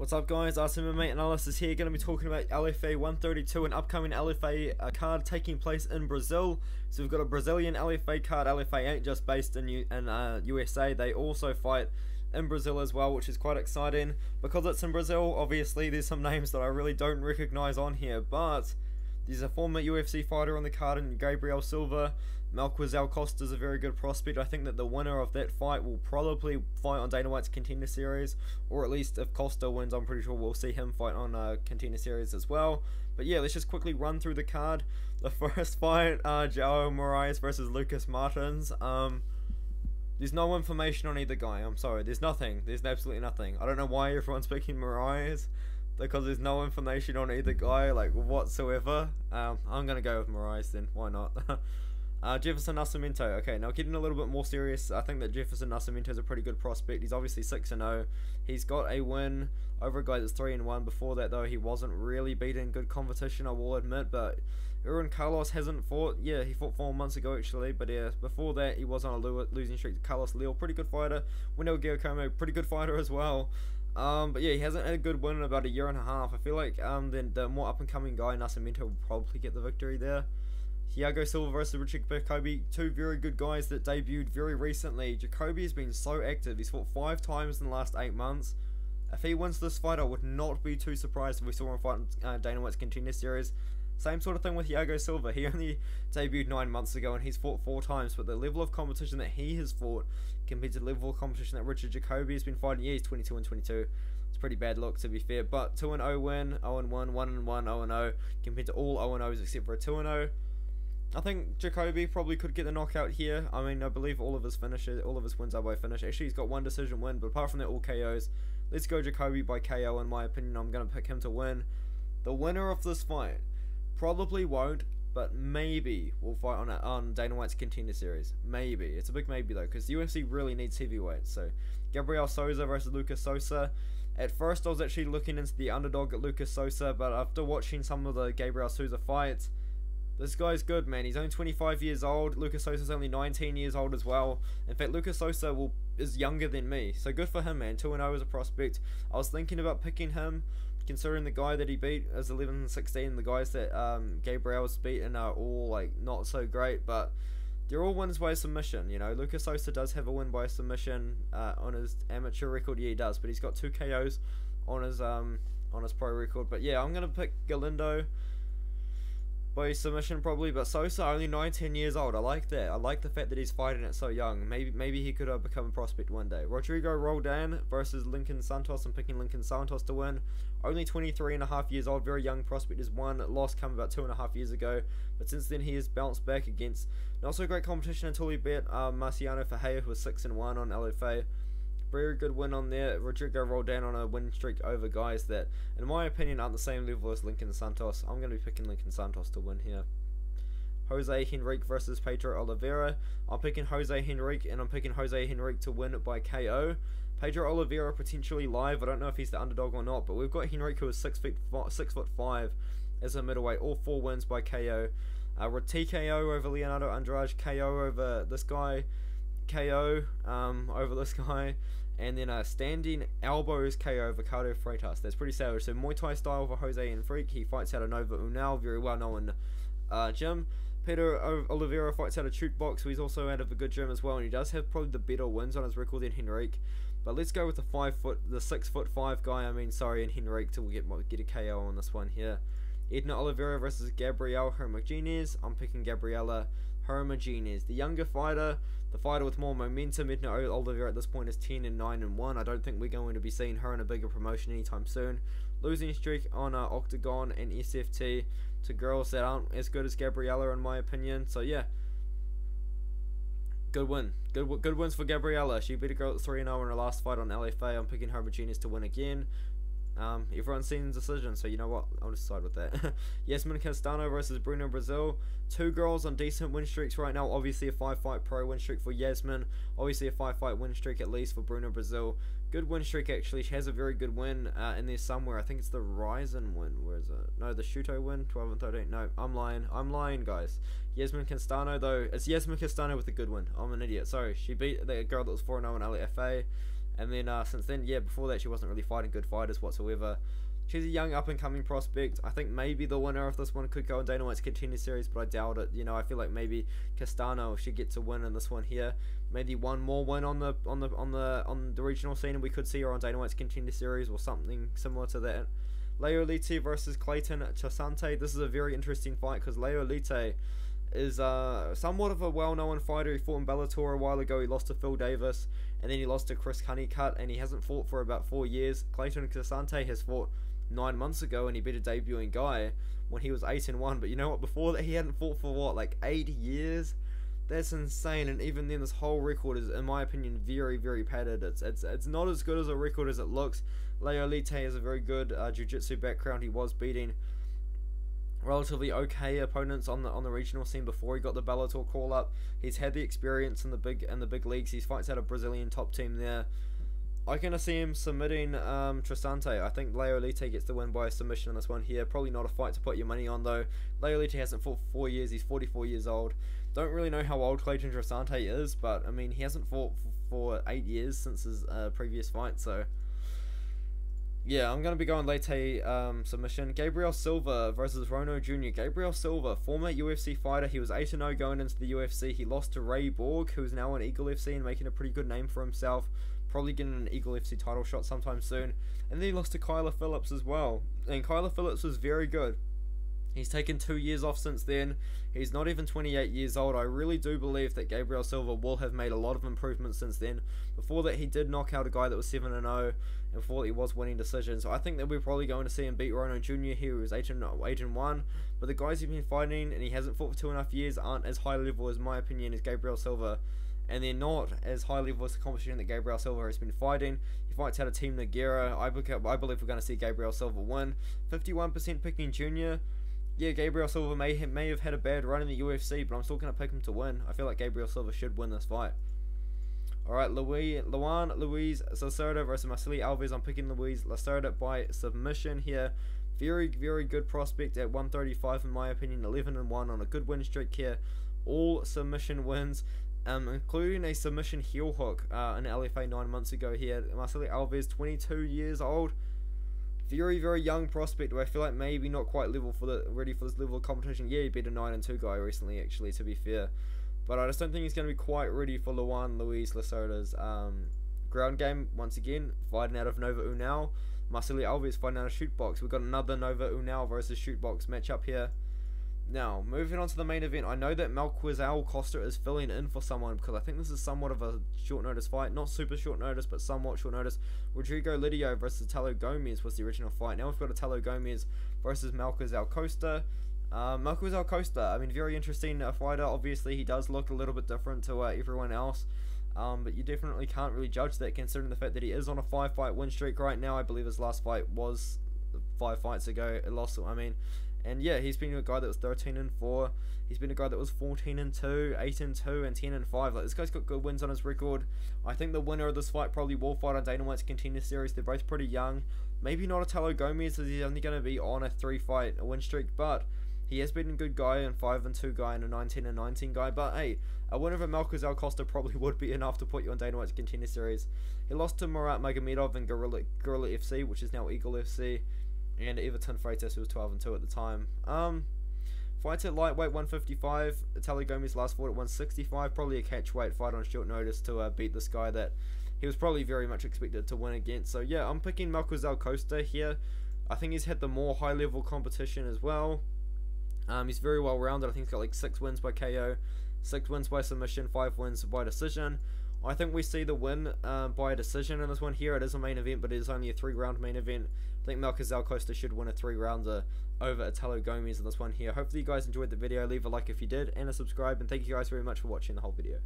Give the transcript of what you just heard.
What's up guys, Artem MMA Analysis here, going to be talking about LFA 132, an upcoming LFA card taking place in Brazil. So we've got a Brazilian LFA card. LFA ain't just based in USA, they also fight in Brazil as well, which is quite exciting. Because it's in Brazil, obviously there's some names that I really don't recognize on here, but there's a former UFC fighter on the card in Gabriel Silva. Costa is a very good prospect. I think that the winner of that fight will probably fight on Dana White's Contender Series, or at least if Costa wins, I'm pretty sure we'll see him fight on Contender Series as well. But yeah, let's just quickly run through the card. The first fight, Joao Moraes versus Lucas Martins. There's no information on either guy. I'm sorry, there's nothing. There's absolutely nothing. I don't know why everyone's picking Moraes, because there's no information on either guy, like, whatsoever. I'm gonna go with Moraes then, why not? Jefferson Nascimento. Okay, now getting a little bit more serious, I think that Jefferson Nascimento is a pretty good prospect. He's obviously 6-0. He's got a win over a guy that's 3-1. Before that, though, he wasn't really beating good competition, I will admit, but Aaron Carlos hasn't fought. Yeah, he fought 4 months ago, actually, but yeah, before that, he was on a losing streak to Carlos Leal. Pretty good fighter. Wendell Giacomo, pretty good fighter as well. But yeah, he hasn't had a good win in about a year and a half. I feel like the more up-and-coming guy, Nascimento, will probably get the victory there. Thiago Silva versus Jacoby, two very good guys that debuted very recently. Jacoby has been so active. He's fought 5 times in the last 8 months. If he wins this fight, I would not be too surprised if we saw him fight in Dana White's Contender Series. Same sort of thing with Thiago Silva. He only debuted 9 months ago and he's fought 4 times, but the level of competition that he has fought compared to the level of competition that Richard Jacoby has been fighting, yeah, he's 22-22. It's a pretty bad look, to be fair, but 2-0 win, 0-1, 1-1, 0-0, compared to all 0-0s except for a 2-0. I think Jacoby probably could get the knockout here. I mean, I believe all of his wins are by finish. Actually, he's got 1 decision win, but apart from that, all KOs. Let's go Jacoby by KO, in my opinion. I'm going to pick him to win. The winner of this fight probably won't, but maybe will fight on Dana White's Contender Series. Maybe. It's a big maybe, though, because the UFC really needs heavyweights. So, Gabriel Souza versus Lucas Sosa. At first, I was actually looking into the underdog at Lucas Sosa, but after watching some of the Gabriel Souza fights, this guy's good, man. He's only 25 years old. Lucas Sosa's only 19 years old as well. In fact, Lucas Sosa is younger than me. So good for him, man. 2-0 as a prospect. I was thinking about picking him, considering the guy that he beat is 11-16. The guys that Gabriel's beaten are all, like, not so great. But they're all wins by submission, you know. Lucas Sosa does have a win by submission on his amateur record. Yeah, he does. But he's got 2 KOs on his pro record. But yeah, I'm going to pick Galindo by submission probably, but Sosa only 19 years old. I like that. I like the fact that he's fighting it so young. Maybe he could become a prospect one day. Rodrigo Roldan versus Lincoln Santos. I'm picking Lincoln Santos to win. Only 23.5 years old. Very young prospect. His one loss come about 2.5 years ago, but since then he has bounced back against not so great competition until he beat Marciano Ferreira, who was 6-1 on LFA. Very good win on there. Rodrigo Roldan on a win streak over guys that, in my opinion, aren't the same level as Lincoln Santos. I'm going to be picking Lincoln Santos to win here. Jose Enrique versus Pedro Oliveira. I'm picking Jose Enrique, and I'm picking Jose Enrique to win by KO. Pedro Oliveira potentially live. I don't know if he's the underdog or not, but we've got Enrique, who is 6'5" as a middleweight. All 4 wins by KO. TKO over Leonardo Andrade. KO over this guy. KO over this guy, and then a standing elbows KO over Ricardo Freitas. That's pretty savage. So Muay Thai style for Jose Enrique. He fights out of Nova Unal, very well known gym. Pedro Oliveira fights out of Shoot Box, so he's also out of a good gym as well, and he does have probably the better wins on his record than Enrique. But let's go with the 6'5" guy. And Enrique to get a KO on this one here. Edna Oliveira versus Gabriel Hermogenes. I'm picking Gabriela Hermogenes, the younger fighter, the fighter with more momentum. Edna Oliveira at this point is 10-9-1. I don't think we're going to be seeing her in a bigger promotion anytime soon. Losing streak on Octagon and SFT to girls that aren't as good as Gabriela, in my opinion. So yeah, good win. Good wins for Gabriela. She beat a girl at 3-0 in her last fight on LFA. I'm picking Hermogenes to win again. Everyone's seen the decision, so you know what, I'll just side with that. Yasmin Castano versus Bruno Brazil. 2 girls on decent win streaks right now. Obviously a 5-fight pro win streak for Yasmin. Obviously a 5-fight win streak at least for Bruno Brazil. Good win streak, actually. She has a very good win in there somewhere. I think it's the Ryzen win. Where is it? No, the Shuto win, 12-13. No, I'm lying, guys. Yasmin Castano, though, it's Yasmin Castano with a good win. I'm an idiot. Sorry, she beat the girl that was 4-0 in LFA. And then since then, yeah, before that she wasn't really fighting good fighters whatsoever. She's a young up-and-coming prospect. I think maybe the winner of this one could go in Dana White's Contender Series, but I doubt it. You know, I feel like maybe Castano should get to win in this one here. Maybe one more win on the regional scene, and we could see her on Dana White's Contender Series or something similar to that. Leite versus Clayton Chasante. This is a very interesting fight because Leite is somewhat of a well-known fighter. He fought in Bellator a while ago. He lost to Phil Davis, and then he lost to Chris Honeycutt, and he hasn't fought for about 4 years. Clayton Chasante has fought 9 months ago, and he beat a debuting guy when he was 8-1. But you know what? Before that, he hadn't fought for what, like 8 years. That's insane. And even then, this whole record is, in my opinion, very, very padded. It's not as good as a record as it looks. Leite has a very good jiu-jitsu background. He was beating relatively okay opponents on the regional scene before he got the Bellator call up. He's had the experience in the big leagues. He fights out a Brazilian top team there. I can see him submitting Trisante. I think Leite gets the win by submission on this one here. Probably not a fight to put your money on though. Leite hasn't fought for 4 years. He's 44 years old. Don't really know how old Clayton Trisante is, but I mean he hasn't fought for 8 years since his previous fight. So yeah, I'm going to be going Leite submission. Gabriel Silva versus Ronaldo Jr. Gabriel Silva, former UFC fighter. He was 8-0 going into the UFC. He lost to Ray Borg, who's now in Eagle FC and making a pretty good name for himself. Probably getting an Eagle FC title shot sometime soon. And then he lost to Kyler Phillips as well. And Kyler Phillips was very good. He's taken 2 years off since then. He's not even 28 years old. I really do believe that Gabriel Silva will have made a lot of improvements since then. Before that, he did knock out a guy that was 7-0, and before that, he was winning decisions. So I think that we're probably going to see him beat Ronaldo Jr. here, who was 8-1. But the guys he's been fighting, and he hasn't fought for 2.5 years, aren't as high level, as my opinion, as Gabriel Silva. And they're not as high level as the competition that Gabriel Silva has been fighting. He fights out of Team Nogueira. I believe we're going to see Gabriel Silva win. 51% picking Junior. Yeah, Gabriel Silva may have had a bad run in the UFC, but I'm still going to pick him to win. I feel like Gabriel Silva should win this fight. Alright, Luis Lacerda versus Marcelo Alves. I'm picking Luis Lacerda by submission here. Very, very good prospect at 135 in my opinion. 11-1 on a good win streak here. All submission wins, including a submission heel hook in LFA 9 months ago here. Marcelo Alves, 22 years old. Very, very young prospect who I feel like maybe not quite ready for this level of competition. Yeah, he beat a 9-2 guy recently, actually, to be fair. But I just don't think he's going to be quite ready for Luis Lacerda's ground game. Once again, fighting out of Nova Unal. Marcelo Alves fighting out of Shootbox. We've got another Nova Unal versus Shootbox matchup here. Now, moving on to the main event, I know that Costa is filling in for someone because I think this is somewhat of a short notice fight. Not super short notice, but somewhat short notice. Rodrigo versus Gomes was the original fight. Now we've got Gomes versus Costa. Costa, I mean, very interesting fighter. Obviously, he does look a little bit different to everyone else. But you definitely can't really judge that considering the fact that he is on a 5-fight win streak right now. I believe his last fight was 5 fights ago. It lost, and yeah, he's been a guy that was 13-4. He's been a guy that was 14-2, 8-2, and 10-5. Like, this guy's got good wins on his record. I think the winner of this fight probably will fight on Dana White's Contender Series. They're both pretty young. Maybe not Gomes, as he's only going to be on a 3-fight win streak, but he has been a good guy, and 5-2 guy, and a 19-19 guy. But hey, a winner of Costa probably would be enough to put you on Dana White's Contender Series. He lost to Murat Magomedov in Gorilla FC, which is now Eagle FC. And Everton Freitas, who was 12-2 at the time. Fights at lightweight 155. Gomes last fought at 165. Probably a catchweight fight on short notice to beat this guy that he was probably very much expected to win against. So yeah, I'm picking Costa here. I think he's had the more high level competition as well. He's very well rounded. I think he's got like 6 wins by KO, 6 wins by submission, 5 wins by decision. I think we see the win by a decision in this one here. It is a main event, but it is only a 3-round main event. I think Costa should win a 3-rounder over Gomes in this one here. Hopefully you guys enjoyed the video. Leave a like if you did, and a subscribe, and thank you guys very much for watching the whole video.